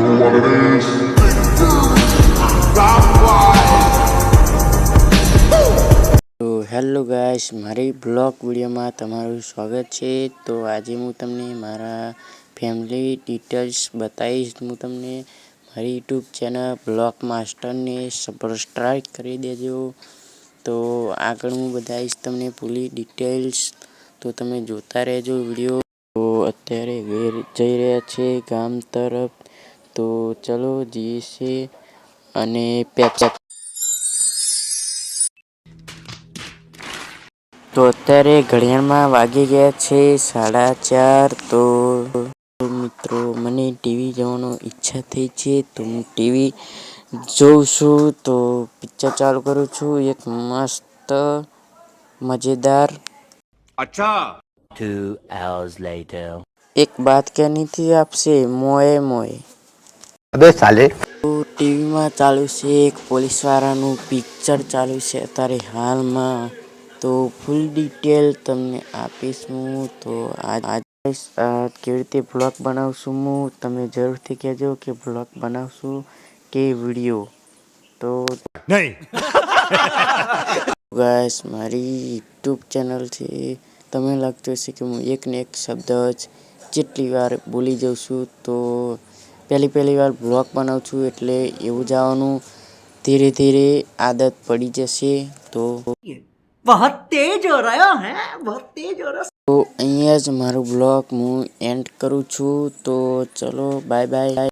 તો hello guys, મારી blog વિડીયોમાં તમારું સ્વાગત છે। તો આજે હું તમને મારા ફેમિલી ડિટેલ્સ બતાવીશ। હું તમને મારી યુટ્યુબ ચેનલ બ્લોગ માસ્ટરને સબસ્ક્રાઈબ કરી દેજો। તો આગળ હું બતાવીશ તમને પૂરી ડિટેલ્સ, તો તમે જોતા રહેજો વિડીયો। તો અત્યારે જઈ રહ્યા છે ગામ તરફ, તો ચલો જઈએ છીએ અને તો અત્યારે ઘડિયાળમાં વાગી ગયા છે 4:30। તો મિત્રો મને ટીવી જોવાનો ઈચ્છા થઈ છે, તો હું ટીવી જોઉં છું। તો પિક્ચર ચાલુ કરું છું, એક મસ્ત મજેદાર। अच्छा 2 hours later. એક बात कहनी थी आपसे, मोए मोए। अबे साले તો ટીવીમાં ચાલુ છે એક પોલીસવાળાનું પિક્ચર ચાલુ છે અત્યારે હાલમાં। તો ફૂલ ડિટેલ તમને આપીશ હું। તો કેવી રીતે બ્લોગ બનાવશું હું, તમે જરૂરથી કહેજો કે બ્લોગ બનાવશું કે વિડીયો। તો नहीं ગાઈસ, મારી યુટ્યુબ ચેનલ છે, તમને લાગતું હશે કે હું એક ને એક શબ્દ જ જેટલી વાર બોલી જાઉં છું। તો પહેલી વાર બ્લોગ બનાવું છું એટલે એવું જવાનું, ધીરે ધીરે આદત પડી જશે। તો बहुत तेज हो रहा है, बहुत तेज हो रहा है। અહીંયા જ મારું બ્લોગ હું એન્ડ કરું છું। તો ચલો બાય બાય।